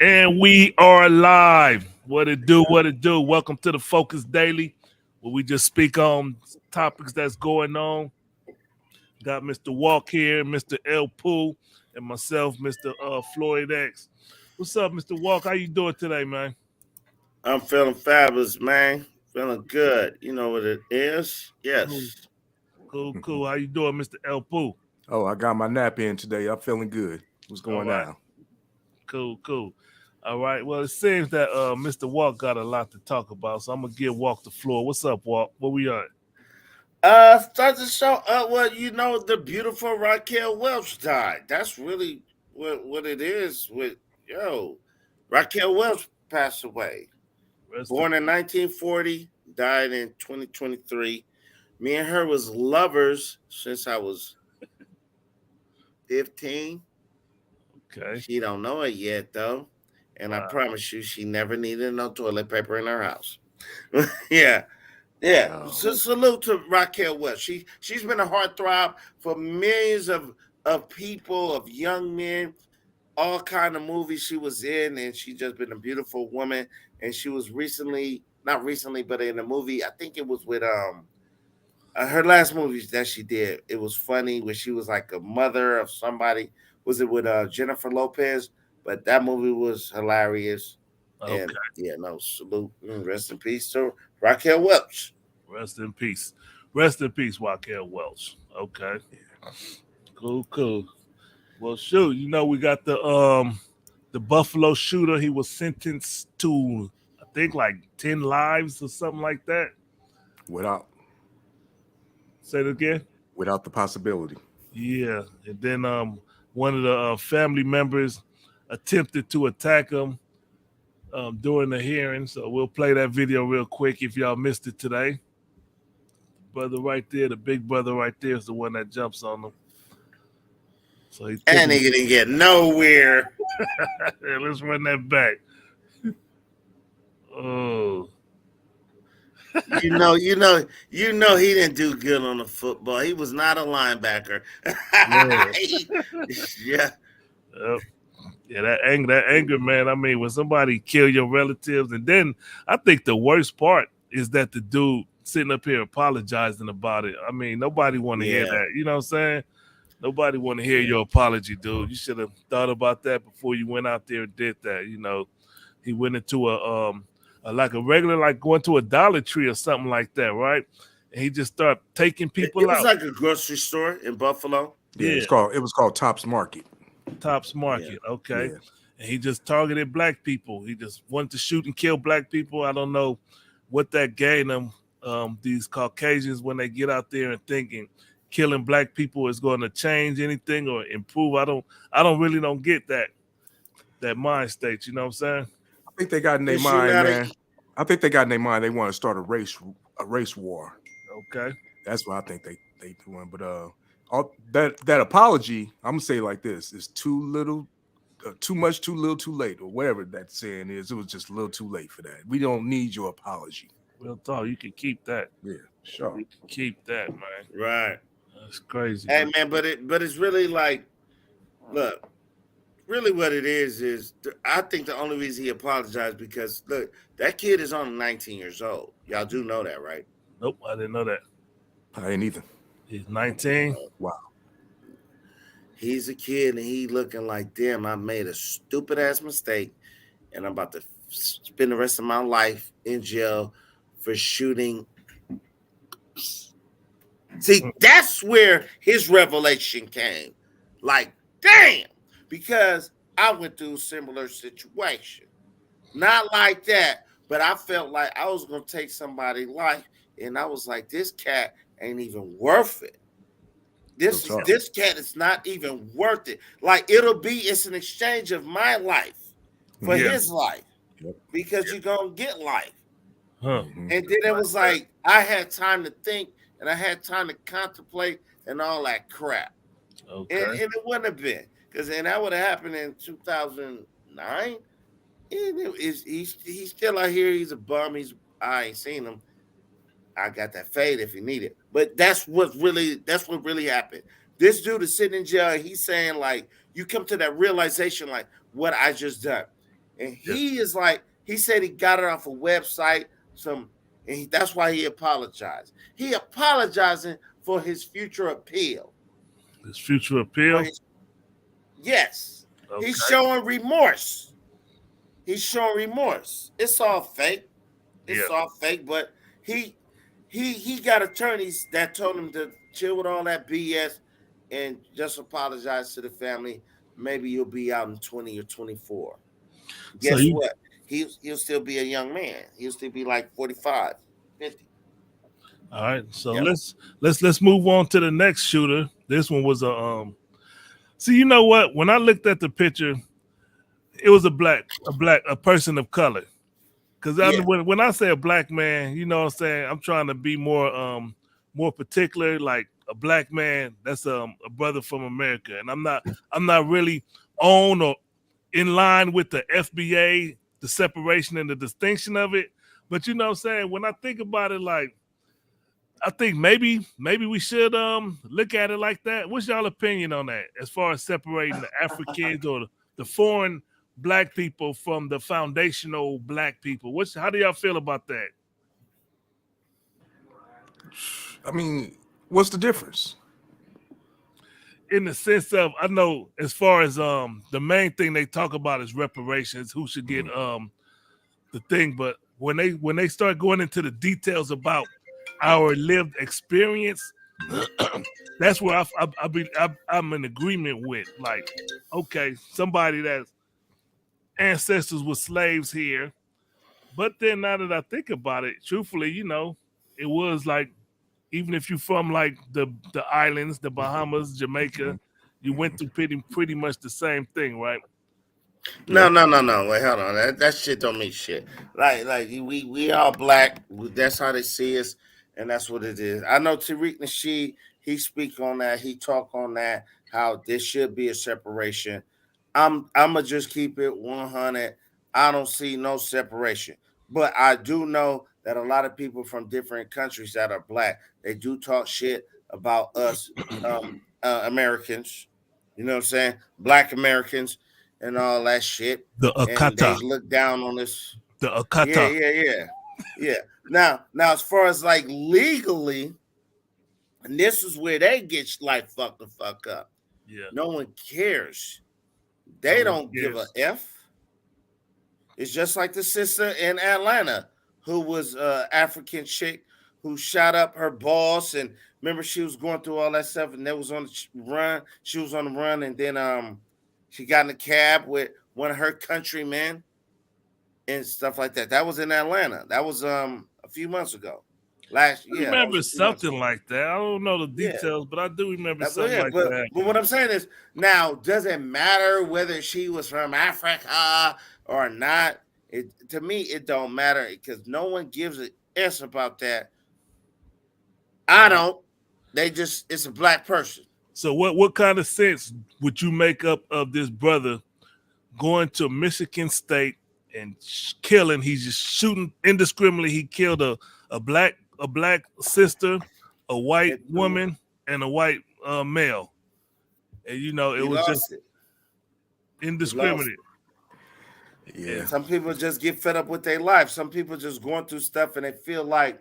And we are live. What it do? What it do? Welcome to the Focus Daily, where we just speak on topics that's going on. Got Mr. Walk here, Mr. L Pooh, and myself, Mr. Floyd X. What's up, Mr. Walk? How you doing today, man? I'm feeling fabulous, man. Feeling good. You know what it is? Cool, Yes. cool. How you doing, Mr. L Pooh? Oh, I got my nap in today. I'm feeling good. What's All going right, on? cool. All right. Well, it seems that Mr. Walk got a lot to talk about, so I'm gonna give Walk the floor. What's up, Walk? What we on? Start the show. Well, you know, the beautiful Raquel Welch died. That's really what it is with Raquel Welch passed away. Rest in Born in 1940, died in 2023. Me and her was lovers since I was 15. Okay. She don't know it yet though. And I Wow. promise you she never needed no toilet paper in her house. Yeah. Yeah, Oh, so salute to Raquel West. She's been a heartthrob for millions of people, of young men, all kind of movies she was in, and she just been a beautiful woman. And she was recently, not recently, but in a movie. I think it was with her last movies that she did. It was funny when she was like a mother of somebody. Was it with Jennifer Lopez? But that movie was hilarious. Okay. And yeah, no salute, rest in peace to Raquel Welch. Rest in peace. Rest in peace, Raquel Welch. Okay. Cool. Well, shoot, we got the Buffalo shooter. He was sentenced to I think like 10 lives or something like that. without Say it again. without the possibility. Yeah, and then one of the family members attempted to attack him during the hearing. So we'll play that video real quick if y'all missed it today. Brother right there, the big brother right there is the one that jumps on him. So he took And him. he didn't get nowhere. Yeah, let's run that back. Oh, He didn't do good on the football. He was not a linebacker. yeah. Yeah. Yep. Yeah, that anger, man. I mean, when somebody kill your relatives, and then I think the worst part is that the dude sitting up here apologizing about it. I mean, nobody want to hear Yeah. that. You know what I'm saying? Nobody want to hear Yeah. your apology, dude. You should have thought about that before you went out there and did that. He went into like a regular, like going to a Dollar Tree or something like that, right? And he just started taking It people was out. like a grocery store in Buffalo. Yeah, Yeah, it was called Tops Market. Tops Yeah. Market, okay. Yeah. And he just targeted black people. He just wanted to shoot and kill black people. I don't know what that gained them. These Caucasians, when they get out there and thinking killing black people is going to change anything or improve, I don't really don't get that mind state. You know what I'm saying? I think they got in They're their shooting mind, out of man. I think they got in their mind they want to start a race war. Okay. That's what I think they doing. But all that apology, I'm gonna say it like this: is too little, too much, too little, too late, or whatever that saying is. It was just a little too late for that. We don't need your apology. Real talk. You can keep that. Yeah, sure. You can keep that, man. right. That's crazy, Hey man. man, but it's really like, look, really what it is I think the only reason he apologized because look, that kid is only 19 years old. Y'all do know that, right? Nope, I didn't know that. I ain't either. He's 19. Wow. He's a kid and he looking like, damn, I made a stupid ass mistake and I'm about to spend the rest of my life in jail for shooting. See, that's where his revelation came. Like, damn, because I went through a similar situation. Not like that, but I felt like I was going to take somebody's life and I was like, this cat ain't even worth it. Real This talk. this cat is not even worth it. Like it's an exchange of my life for Yeah. his life Yep. because you're gonna get life. Huh. Hmm. And then it was like I had time to think and I had time to contemplate and all that crap. And Okay. it wouldn't have been because then that would have happened in 2009. And he's still out here. He's a bum. I ain't seen him. I got that fade if you need it. But that's what really happened. This dude is sitting in jail. And he's saying like, you come to that realization like what I just done, and he is like, he said he got it off a website. That's why he apologized. He apologizing for his future appeal. His future appeal. Yes, Okay. he's showing remorse. He's showing remorse. It's all fake. It's all fake. But he got attorneys that told him to chill with all that BS and just apologize to the family. Maybe you'll be out in 20 or 24. Guess what? He'll still be a young man. He'll still be like 45, 50. All right. So let's move on to the next shooter. This one was a see, you know what? When I looked at the picture, it was a person of color. Because when I say a black man, you know what I'm saying, I'm trying to be more particular. Like a black man, that's a brother from America, and I'm not really on or in line with the FBA, the separation and the distinction of it. But you know what I'm saying, when I think about it, like I think maybe we should look at it like that. What's y'all opinion on that as far as separating the Africans or the foreign black people from the foundational black people? How do y'all feel about that? I mean, what's the difference? In the sense of, I know as far as the main thing they talk about is reparations, who should get the thing, but when they start going into the details about our lived experience, that's where I'm in agreement with. Like, okay, somebody that's ancestors were slaves here, but then now that I think about it, truthfully, you know, it was like, even if you're from like the islands, the Bahamas, Jamaica, you went through pretty much the same thing, right? No. Wait, hold on. That shit don't mean shit. Like we all black. That's how they see us, and that's what it is. I know Tariq Nasheed, he speak on that. He talk on that. How there should be a separation. I'ma just keep it 100. I don't see no separation, but I do know that a lot of people from different countries that are black, they do talk shit about us Americans. You know what I'm saying? Black Americans and all that shit. The And they Akata. look down on us. The Akata. Yeah. Now, as far as like legally, and this is where they get like fucked the fuck up. Yeah. No one cares. They don't give a F. It's just like the sister in Atlanta who was African chick who shot up her boss, and remember she was going through all that stuff, and they was on the run. She was on the run, and then she got in a cab with one of her countrymen and stuff like that. That was in Atlanta. That was a few months ago. Last year. I remember something like that. I don't know the details, but I do remember something like that. But what I'm saying is, now, does it matter whether she was from Africa or not? To me, it don't matter because no one gives a S about that. I don't. It's a black person. So what kind of sense would you make up of this brother going to Michigan State and killing? He's just shooting indiscriminately. He killed a black sister, a white woman, and a white male. And you know, it was just indiscriminate. Yeah. Some people just get fed up with their life. Some people just going through stuff and they feel like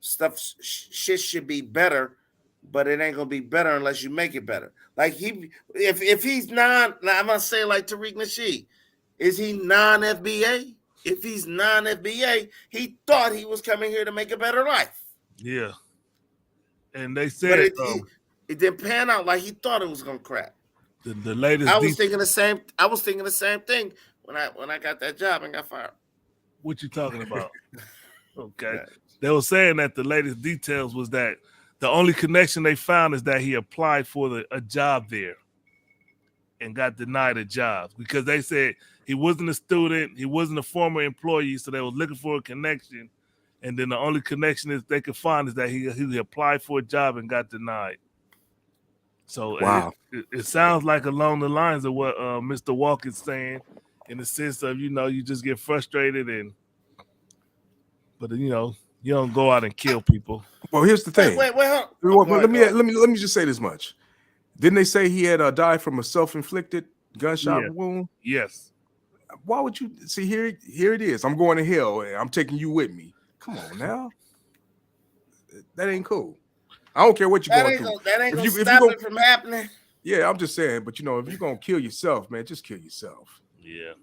shit should be better, but it ain't gonna be better unless you make it better. Like if he's I'm gonna say like Tariq Nasheed, is he non-FBA? If he's non-FBA, he thought he was coming here to make a better life. Yeah, and they said it didn't pan out like he thought it was gonna crack. The latest. I was thinking the same thing when I got that job and got fired. What you talking about? Okay, they were saying that the latest details was that the only connection they found is that he applied for a job there and got denied a job because they said he wasn't a student, he wasn't a former employee, so they were looking for a connection, and then the only connection is they could find is that he applied for a job and got denied. So wow. It sounds like along the lines of what Mr. Walk is saying, in the sense of, you know, you just get frustrated but you know, you don't go out and kill people. Well, here's the thing. Wait, let me just say this much. Didn't they say he had died from a self-inflicted gunshot Yeah. wound? Yes. Why would you see here? Here it is. I'm going to hell, and I'm taking you with me. Come on now, that ain't cool. I don't care what you're going through. That ain't If gonna you stop gonna, it from happening. yeah, I'm just saying. But if you're gonna kill yourself, man, just kill yourself. Yeah.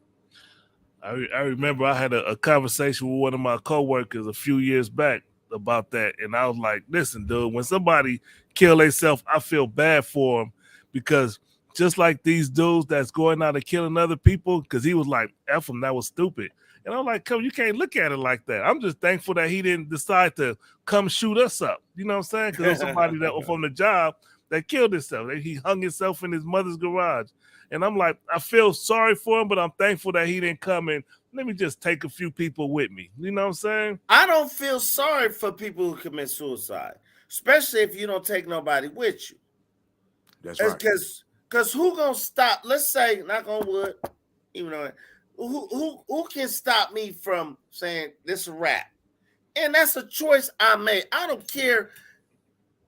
I remember I had a conversation with one of my coworkers a few years back about that, and I was like, "Listen, dude, when somebody kill themselves, I feel bad for them because just like these dudes that's going out and killing other people, because he was like, F them, that was stupid." And I'm like, "Come, you can't look at it like that." I'm just thankful that he didn't decide to come shoot us up. You know what I'm saying? Because there's somebody that was from the job that killed himself. He hung himself in his mother's garage. And I'm like, I feel sorry for him, but I'm thankful that he didn't come in. Let me just take a few people with me. You know what I'm saying? I don't feel sorry for people who commit suicide, especially if you don't take nobody with you. That's right. Because who gonna stop? Let's say, knock on wood, even though who can stop me from saying this is a wrap? And that's a choice I made. I don't care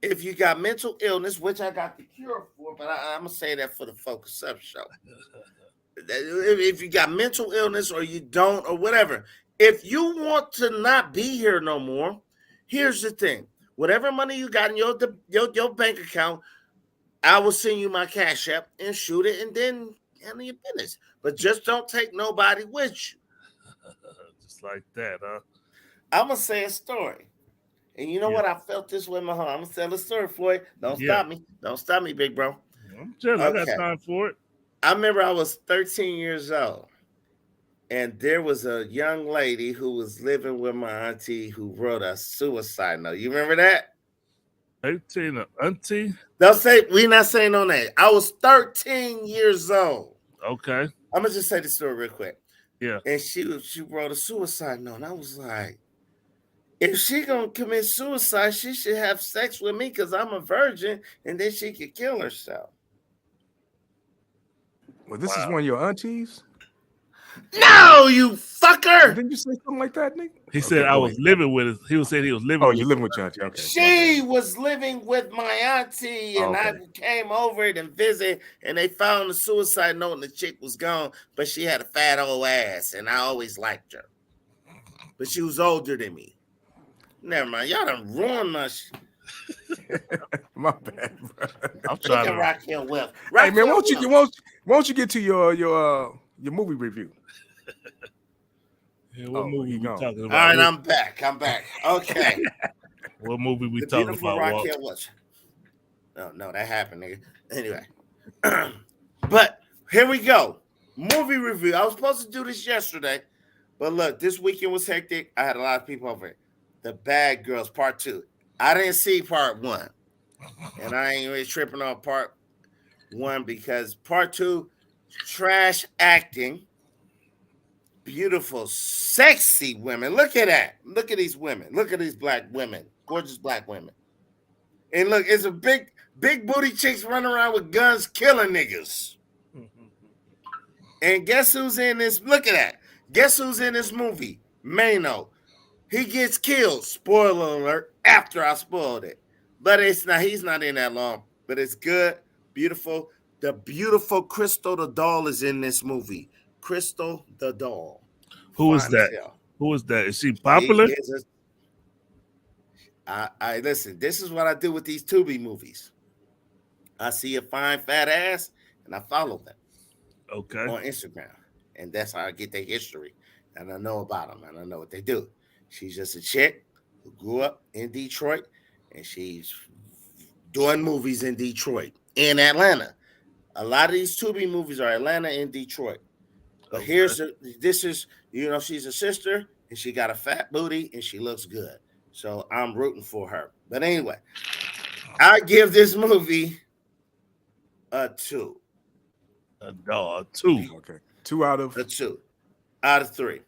if you got mental illness, which I got the cure for, but I'm gonna say that for the Focus Up show. If you got mental illness or you don't or whatever, if you want to not be here no more, here's the thing: whatever money you got in your bank account, I will send you my Cash App and shoot it, and then handle your business. But just don't take nobody with you. Just like that, huh? I'm gonna say a story. And you know what? I felt this way in my heart. I'm gonna tell a story, Floyd. Don't stop me. Don't stop me, big bro. I'm chilling. I got time for it. I remember I was 13 years old, and there was a young lady who was living with my auntie who wrote a suicide note. You remember that? 18, auntie. Don't say we're not saying no name. I was 13 years old. Okay. I'm gonna just say the story real quick. Yeah. And she wrote a suicide note, and I was like, if she gonna commit suicide, she should have sex with me because I'm a virgin, and then she could kill herself. Well, this is one of your aunties. No, you fucker! Didn't you say something like that, nigga? He said I was living with. He said he was living. Oh, you living with your auntie? Okay. She was living with my auntie, and I came over and visit, and they found the suicide note, and the chick was gone, but she had a fat old ass, and I always liked her. But she was older than me. Never mind. Y'all done ruined my shit. My bad, bro. I'm trying to Raquel Welch. Hey man, why don't you get to your movie review? Yeah, what movie we talking about? All right, I'm back. Okay. What movie we The talking beautiful about? Raquel Welch. No, that happened, nigga. Anyway. But here we go. Movie review. I was supposed to do this yesterday, but look, this weekend was hectic. I had a lot of people over it. The Bad Girls Part 2. I didn't see Part 1. And I ain't really tripping on Part 1 because Part 2, trash acting. Beautiful, sexy women. Look at that. Look at these women. Look at these black women. Gorgeous black women. And look, it's a big booty chicks running around with guns killing niggas. And guess who's in this? Look at that. Guess who's in this movie? Mano. He gets killed. Spoiler alert. After I spoiled it. But it's not, he's not in that long. But it's good. Beautiful. The beautiful Crystal the doll is in this movie. Crystal the doll. Who is that? Who is that? Is she popular? I listen, this is what I do with these Tubi movies. I see a fine fat ass and I follow them. Okay. On Instagram. And that's how I get their history. And I know about them and I know what they do. She's just a chick who grew up in Detroit and she's doing movies in Detroit, in Atlanta. A lot of these Tubi movies are Atlanta and Detroit. But this is, she's a sister and she got a fat booty and she looks good. So I'm rooting for her. But anyway, I give this movie a 2. A 2. Okay. 2 out of? A 2 out of 3.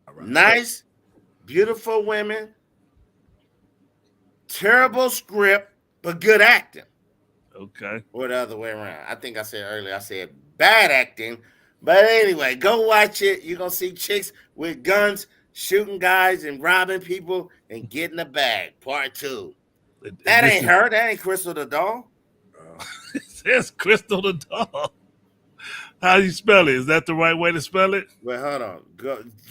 All right. Nice, beautiful women. Terrible script, but good acting. Okay. Or the other way around. I think I said earlier, I said bad acting. But anyway, go watch it. You're going to see chicks with guns shooting guys and robbing people and getting the bag. Part 2. That ain't her. That ain't Crystal the doll. says Crystal the doll. How do you spell it? Is that the right way to spell it? Wait, hold on.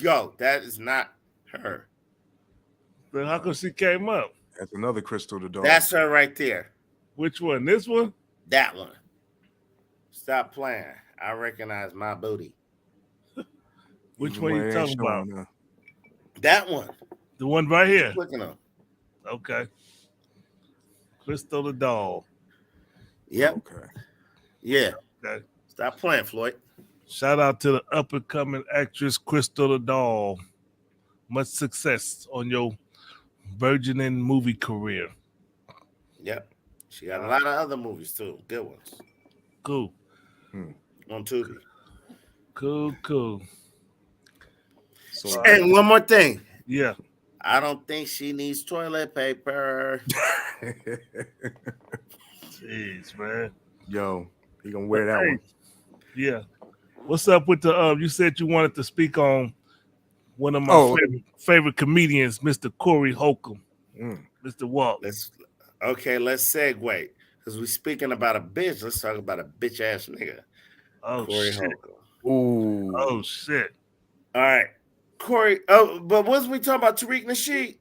Go. That is not her. Then how come she came up? That's another Crystal the dog. That's her right there. Which one? This one? That one. Stop playing. I recognize my booty. Which Even one when you it talking ain't about? showing, That one. The one right here. Clicking on. Okay. Crystal the doll. Yep. Okay. Yeah. Okay. Stop playing, Floyd. Shout out to the up and coming actress Crystal the doll. Much success on your burgeoning movie career. Yep. She got a lot of other movies too. Good ones. Cool. On Tubi. Cool. So And one more thing. Yeah. I don't think she needs toilet paper. Jeez, man. yo, he gonna wear that one. Yeah. What's up with the you said you wanted to speak on one of my favorite comedians, Mr. Corey Holcomb. Mr. Walt. Let's segue. Because we're speaking about a bitch. Let's talk about a bitch ass nigga. Oh Corey shit. Holcomb. Ooh. Oh shit. All right. Corey. Oh, but wasn't we talking about Tariq Nasheed?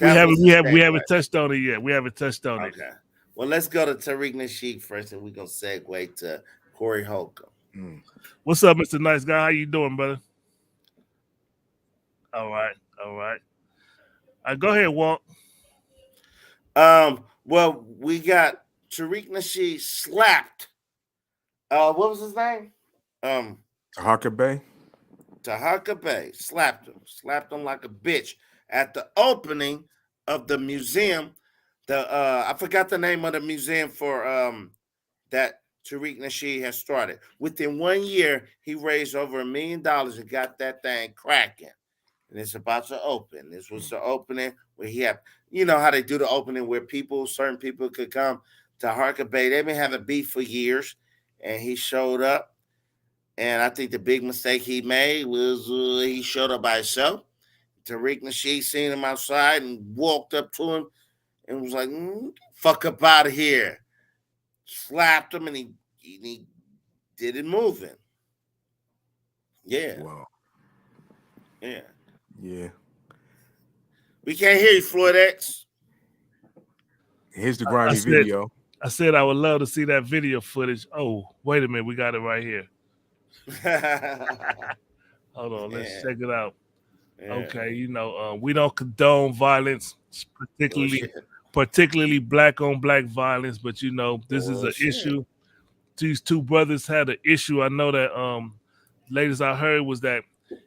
We haven't touched on it yet. We haven't touched on it. Okay. Well, let's go to Tariq Nasheed first, and we're gonna segue to Corey Holcomb. What's up, Mr. Nice Guy? How you doing, brother? All right. Go ahead, Walt. Well, we got Tariq Nasheed slapped. What was his name? Harker Bay. Tahaka Bay slapped him like a bitch at the opening of the museum. I forgot the name of the museum for that Tariq Nasheed has started. Within 1 year, he raised over $1 million and got that thing cracking. And it's about to open. This was the opening where he had, you know how they do the opening where certain people could come to Harker Bay. They've been having beef for years, and he showed up. And I think the big mistake he made was he showed up by himself. Tariq Nasheed seen him outside and walked up to him and was like, fuck up out of here. Slapped him and he did it moving. Yeah. Wow. Yeah. Yeah. We can't hear you, Floyd X. Here's the grimy said- video. I said I would love to see that video footage. Oh, wait a minute. We got it right here. Hold on. Let's check it out. Yeah. Okay. You know, we don't condone violence, particularly black on black violence, but you know, this is an issue. These two brothers had an issue. I know that latest I heard was that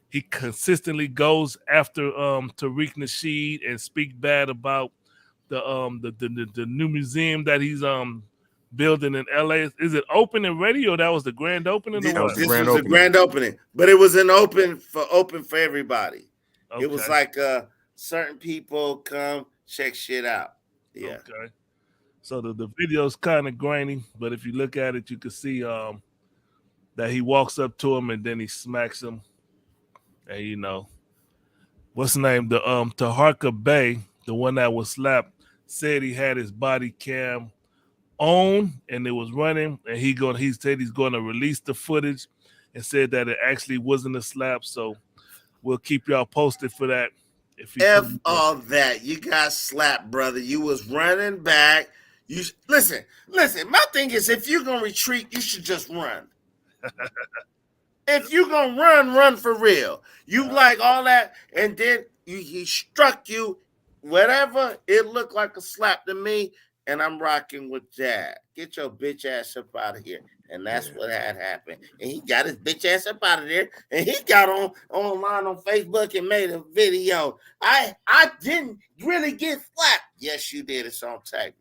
he consistently goes after Tariq Nasheed and speak bad about the new museum that he's building in LA. Is it open and ready, or that was the grand opening? This or was what? the grand opening, but it was open for everybody. Okay. It was like certain people come check shit out. Yeah. Okay. So the video's kind of grainy, but if you look at it, you can see that he walks up to him and then he smacks him. And you know, what's the name? The Taharka Bay, the one that was slapped, said he had his body cam on and it was running, and he said he's going to release the footage and said that it actually wasn't a slap. So we'll keep y'all posted for that. F all that. You got slapped, brother. You was running back. You listen. My thing is, if you're gonna retreat, you should just run. If you're gonna run for real. You like all that, and then he struck you. Whatever, it looked like a slap to me, and I'm rocking with that. Get your bitch ass up out of here. And that's what had happened. And he got his bitch ass up out of there. And he got online on Facebook and made a video. I didn't really get slapped. Yes, you did. It's on tape.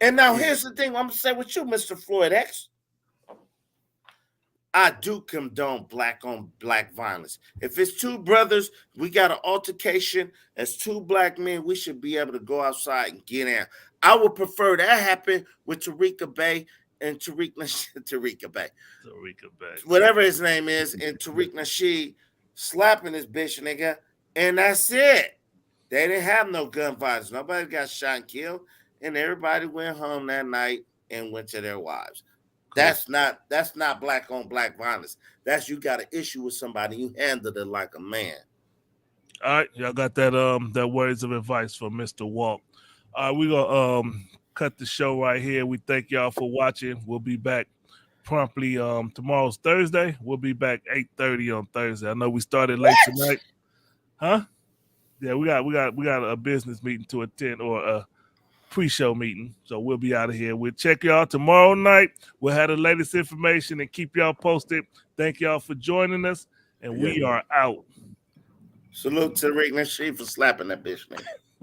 And now here's the thing I'm going to say with you, Mr. Floyd X. I do condone black on black violence. If it's two brothers, we got an altercation as two black men, we should be able to go outside and get in. I would prefer that happen with Tariq Bay and Tariq Bay, whatever his name is, and Tariq Nasheed slapping this bitch nigga, and that's it. They didn't have no gun violence. Nobody got shot and killed, and everybody went home that night and went to their wives. That's not black on black violence. That's you got an issue with somebody, you handled it like a man. All right, y'all got that words of advice from Mr. Walt. All right, we're gonna cut the show right here. We thank y'all for watching. We'll be back promptly. Tomorrow's Thursday. We'll be back 8:30 on Thursday. I know we started late tonight. Huh? Yeah, we got a business meeting to attend, or a pre-show meeting. So we'll be out of here. We'll check y'all tomorrow night. We'll have the latest information and keep y'all posted. Thank y'all for joining us, and we are out. Salute to Rick Nasheed for slapping that bitch name.